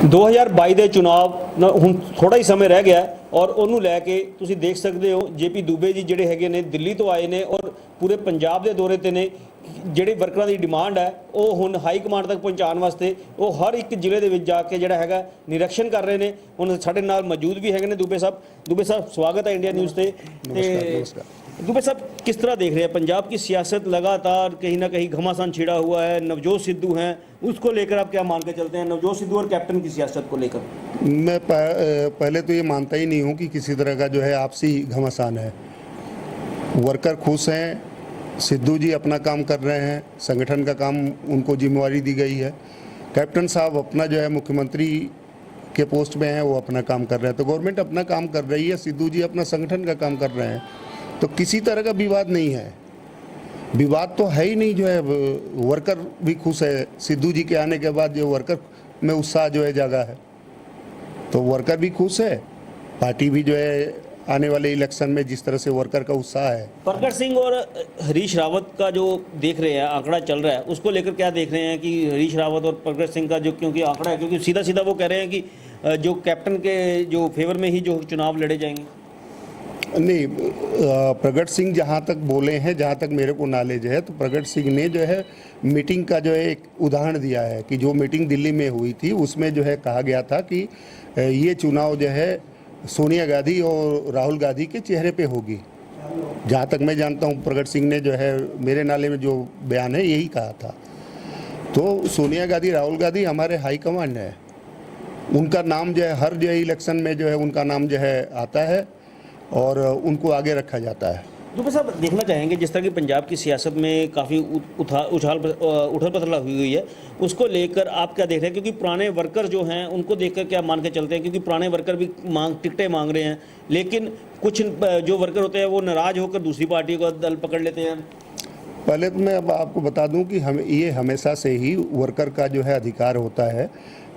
2022 ਦੇ ਚੁਣਾਵ ਹੁਣ ਥੋੜਾ ਹੀ ਸਮੇਂ ਰਹਿ ਗਿਆ ਔਰ ਉਹਨੂੰ ਲੈ ਕੇ ਤੁਸੀਂ ਦੇਖ ਸਕਦੇ ਹੋ ਜੇਪੀ ਦੂਬੇ ਜੀ ਜਿਹੜੇ ਹੈਗੇ ਨੇ ਦਿੱਲੀ ਤੋਂ ਆਏ ਨੇ ਔਰ ਪੂਰੇ ਪੰਜਾਬ ਦੇ ਦੌਰੇ ਤੇ ਨੇ। ਜਿਹੜੇ ਵਰਕਰਾਂ ਦੀ ਡਿਮਾਂਡ ਹੈ ਉਹ ਹੁਣ ਹਾਈ ਕਮਾਂਡ ਤੱਕ ਪਹੁੰਚਾਉਣ ਵਾਸਤੇ ਉਹ ਹਰ ਇੱਕ ਜ਼ਿਲ੍ਹੇ ਦੇ ਵਿੱਚ ਜਾ ਕੇ ਜਿਹੜਾ ਹੈਗਾ ਨਿਰੀਖਣ ਕਰ ਰਹੇ ਨੇ। ਹੁਣ ਸਾਡੇ ਨਾਲ ਮੌਜੂਦ ਵੀ ਹੈਗੇ ਨੇ ਦੁਬੇ ਸਾਹਿਬ ਸਵਾਗਤ है इंडिया न्यूज़ से। नमस्कार। दुबे साहब किस तरह देख रहे हैं पंजाब की सियासत लगातार कहीं ना कहीं घमासान छिड़ा हुआ है, नवजोत सिद्धू हैं, उसको लेकर आप क्या मान के चलते हैं नवजोत सिद्धू और कैप्टन की सियासत को लेकर? मैं पहले तो ये मानता ही नहीं हूँ कि किसी तरह का जो है आपसी घमासान है। वर्कर खुश हैं, सिद्धू जी अपना काम कर रहे हैं, संगठन का काम उनको जिम्मेवारी दी गई है। कैप्टन साहब अपना जो है मुख्यमंत्री के पोस्ट में हैं, वो अपना काम कर रहे हैं, तो गवर्नमेंट अपना काम कर रही है, सिद्धू जी अपना संगठन का काम कर रहे हैं, तो किसी तरह का विवाद नहीं है। विवाद तो है ही नहीं। जो है वर्कर भी खुश है, सिद्धू जी के आने के बाद जो वर्कर में उत्साह जो है जागा है, तो वर्कर भी खुश है, पार्टी भी जो है आने वाले इलेक्शन में जिस तरह से वर्कर का उत्साह है। प्रगट सिंह और हरीश रावत का जो देख रहे हैं आंकड़ा चल रहा है उसको लेकर क्या देख रहे हैं कि हरीश रावत और प्रगट सिंह का जो क्योंकि आंकड़ा है, क्योंकि सीधा सीधा वो कह रहे हैं कि जो कैप्टन के जो फेवर में ही जो चुनाव लड़े जाएंगे? नहीं, प्रगट सिंह जहाँ तक बोले हैं, जहाँ तक मेरे को नॉलेज है, तो प्रगट सिंह ने जो है मीटिंग का जो है एक उदाहरण दिया है कि जो मीटिंग दिल्ली में हुई थी उसमें जो है कहा गया था कि ये चुनाव जो है सोनिया गांधी और राहुल गांधी के चेहरे पे होगी। जहाँ तक मैं जानता हूँ प्रगट सिंह ने जो है मेरे नाले में जो बयान है यही कहा था। तो सोनिया गांधी राहुल गांधी हमारे हाई कमांड है, उनका नाम जो है हर जो है इलेक्शन में जो है उनका नाम जो है आता है और उनको आगे रखा जाता है। दुबे साहब देखना चाहेंगे जिस तरह की पंजाब की सियासत में काफ़ी उथल पथल हुई है, उसको लेकर आप क्या देख रहे हैं? क्योंकि पुराने वर्कर जो हैं उनको देखकर क्या मान के चलते हैं? क्योंकि पुराने वर्कर भी टिकटें मांग रहे हैं, लेकिन कुछ जो वर्कर होते हैं वो नाराज़ होकर दूसरी पार्टी को दल पकड़ लेते हैं। पहले तो मैं अब आपको बता दूं कि ये हमेशा से ही वर्कर का जो है अधिकार होता है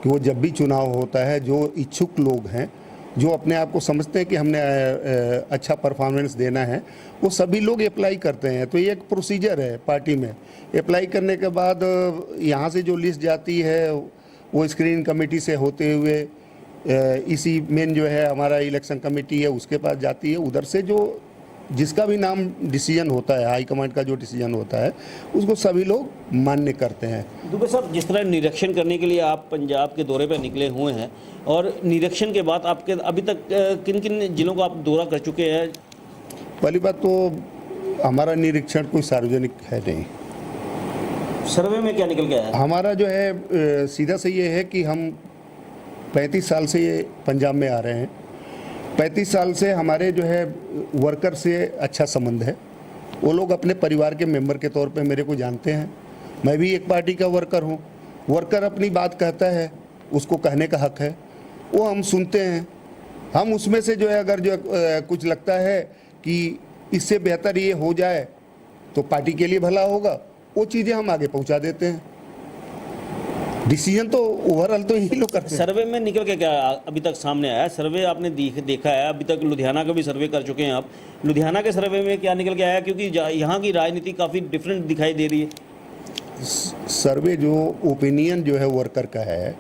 कि वो जब भी चुनाव होता है, जो इच्छुक लोग हैं, जो अपने आप को समझते हैं कि हमने अच्छा परफॉर्मेंस देना है, वो सभी लोग अप्लाई करते हैं। तो ये एक प्रोसीजर है पार्टी में। अप्लाई करने के बाद यहाँ से जो लिस्ट जाती है वो स्क्रीनिंग कमेटी से होते हुए इसी मेन जो है हमारा इलेक्शन कमेटी है उसके पास जाती है। उधर से जो जिसका भी नाम डिसीजन होता है, हाई कमांड का जो डिसीजन होता है उसको सभी लोग मान्य करते हैं। दुबे साहब जिस तरह निरीक्षण करने के लिए आप पंजाब के दौरे पर निकले हुए हैं और निरीक्षण के बाद आपके अभी तक किन किन जिलों का आप दौरा कर चुके हैं? पहली बात तो हमारा निरीक्षण कोई सार्वजनिक है नहीं। सर्वे में क्या निकल गया है? हमारा जो है सीधा से ये है कि हम 35 साल से ये पंजाब में आ रहे हैं। 35 साल से हमारे जो है वर्कर से अच्छा संबंध है। वो लोग अपने परिवार के मेंबर के तौर पे मेरे को जानते हैं। मैं भी एक पार्टी का वर्कर हूँ। वर्कर अपनी बात कहता है, उसको कहने का हक है, वो हम सुनते हैं। हम उसमें से जो है अगर जो कुछ लगता है कि इससे बेहतर ये हो जाए तो पार्टी के लिए भला होगा, वो चीज़ें हम आगे पहुँचा देते हैं। डिसीजन तो ओवरऑल तो यही लोग करते हैं। सर्वे में निकल के क्या अभी तक सामने आया? सर्वे आपने देखा है, अभी तक लुधियाना का भी सर्वे कर चुके हैं आप। लुधियाना के सर्वे में क्या निकल के आया? क्योंकि यहाँ की राजनीति काफ़ी डिफरेंट दिखाई दे रही है। सर्वे जो ओपिनियन जो है वर्कर का है,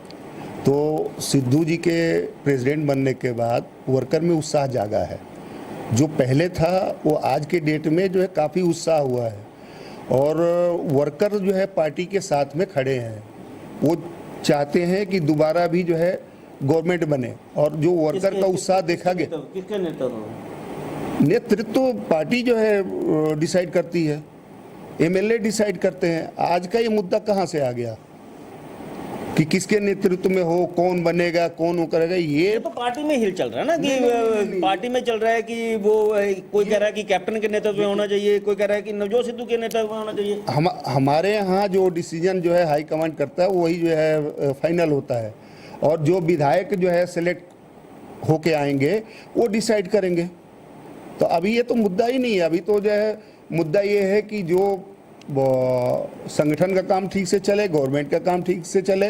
तो सिद्धू जी के प्रेसिडेंट बनने के बाद वर्कर में उत्साह जागा है। जो पहले था वो आज के डेट में जो है काफ़ी उत्साह हुआ है और वर्कर जो है पार्टी के साथ में खड़े हैं। वो चाहते हैं कि दोबारा भी जो है गवर्नमेंट बने और जो वर्कर का उत्साह देखा गया। किसका नेतृत्व पार्टी जो है डिसाइड करती है, एमएलए डिसाइड करते हैं। आज का ये मुद्दा कहाँ से आ गया कि किसके नेतृत्व में हो, कौन बनेगा, कौन वो करेगा? ये तो पार्टी में हिल चल रहा है ना कि पार्टी में चल रहा है कि वो कोई कह रहा है कि कैप्टन के नेतृत्व में होना चाहिए, कोई कह रहा है कि नवजोत सिद्धू के नेतृत्व में होना चाहिए। हमारे यहाँ जो डिसीजन जो है हाई कमांड करता है वही जो है फाइनल होता है और जो विधायक जो है सेलेक्ट होके आएंगे वो डिसाइड करेंगे। तो अभी ये तो मुद्दा ही नहीं है। अभी तो जो है मुद्दा ये है कि जो संगठन का काम ठीक से चले, गवर्नमेंट का काम ठीक से चले,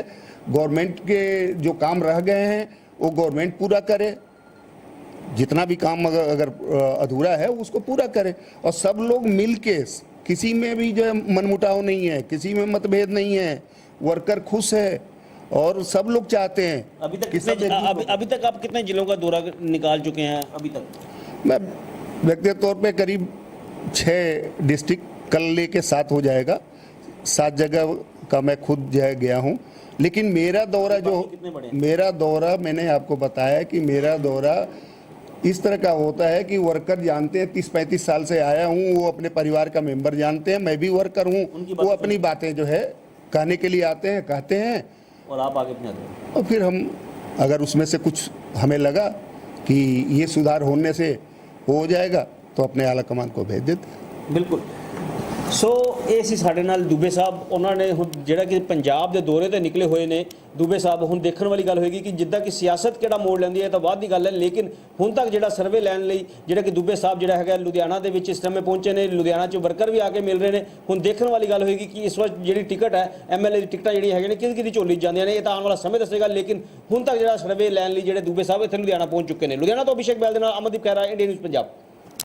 गवर्नमेंट के जो काम रह गए हैं वो गवर्नमेंट पूरा करे, जितना भी काम अगर अधूरा है उसको पूरा करे और सब लोग मिल के, किसी में भी जो है मनमुटाव नहीं है, किसी में मतभेद नहीं है, वर्कर खुश है और सब लोग चाहते हैं अभी तक कि सब एकजुट हो। अभी तक आप कितने जिलों का दौरा निकाल चुके हैं अभी तक? मैं व्यक्तिगत तौर पे करीब 6 डिस्ट्रिक्ट कल लेके 7 हो जाएगा, 7 जगह का मैं खुद जो है गया हूँ। लेकिन मेरा दौरा जो कितने बड़े? मेरा दौरा मैंने आपको बताया कि मेरा दौरा इस तरह का होता है कि वर्कर जानते हैं 30-35 साल से आया हूँ, वो अपने परिवार का मेंबर जानते हैं, मैं भी वर्कर हूँ, वो अपनी बातें जो है कहने के लिए आते हैं, कहते हैं और आप आगे पहुंचाते हैं। और फिर हम अगर उसमें से कुछ हमें लगा कि ये सुधार होने से हो जाएगा तो अपने आला कमान को भेज देते। बिल्कुल। सो ਇਹ ਸੀ ਸਾਡੇ ਨਾਲ ਦੁਬੇ ਸਾਹਿਬ, ਉਹਨਾਂ ਨੇ ਹੁਣ ਜਿਹੜਾ ਕਿ ਪੰਜਾਬ ਦੇ ਦੌਰੇ ਤੇ ਨਿਕਲੇ ਹੋਏ ਨੇ ਦੁਬੇ ਸਾਹਿਬ। ਹੁਣ ਦੇਖਣ ਵਾਲੀ ਗੱਲ ਹੋਏਗੀ ਕਿ ਜਿੱਦਾਂ ਕਿ ਸਿਆਸਤ ਕਿਹੜਾ ਮੋੜ ਲੈਂਦੀ ਹੈ ਤਾਂ ਬਾਅਦ ਦੀ ਗੱਲ ਹੈ, ਲੇਕਿਨ ਹੁਣ ਤੱਕ ਜਿਹੜਾ ਸਰਵੇ ਲੈਣ ਲਈ ਜਿਹੜਾ ਕਿ ਦੁਬੇ ਸਾਹਿਬ ਜਿਹੜਾ ਹੈਗਾ ਲੁਧਿਆਣਾ ਦੇ ਵਿੱਚ ਇਸ ਸਮੇਂ ਪਹੁੰਚੇ ਨੇ, ਲੁਧਿਆਣਾ 'ਚ ਵਰਕਰ ਵੀ ਆ ਕੇ ਮਿਲ ਰਹੇ ਨੇ। ਹੁਣ ਦੇਖਣ ਵਾਲੀ ਗੱਲ ਹੋਏਗੀ ਕਿ ਇਸ ਵਕਤ ਜਿਹੜੀ ਟਿਕਟ ਹੈ ਐਮਐਲਏ ਦੀ ਟਿਕਟਾਂ ਜਿਹੜੀਆਂ ਹੈਗੀਆਂ ਨੇ ਕਿਹਦੀ ਕਿਹਦੀ ਝੋਲੀ 'ਚ ਜਾਂਦੀਆਂ ਨੇ, ਇਹ ਤਾਂ ਆਉਣ ਵਾਲਾ ਸਮੇਂ ਦੱਸੇਗਾ। ਲੇਕਿਨ ਹੁਣ ਤੱਕ ਜਿਹੜਾ ਸਰਵੇ ਲੈਣ ਲਈ ਜਿਹੜੇ ਦੁਬੇ ਸਾਹਿਬ ਇੱਥੇ ਲੁਧਿਆਣਾ ਪਹੁੰਚ ਚੁੱਕੇ ਨੇ। ਲੁਧਿਆਣਾ ਤੋਂ ਅਭਿਸ਼ੇਕ ਬੈਲ ਦੇ ਨਾਲ ਅਮਨਦੀਪ ਖਹਿਰਾ, ਇੰਡੀਆ ਨਿਊਜ਼ ਪੰਜਾਬ।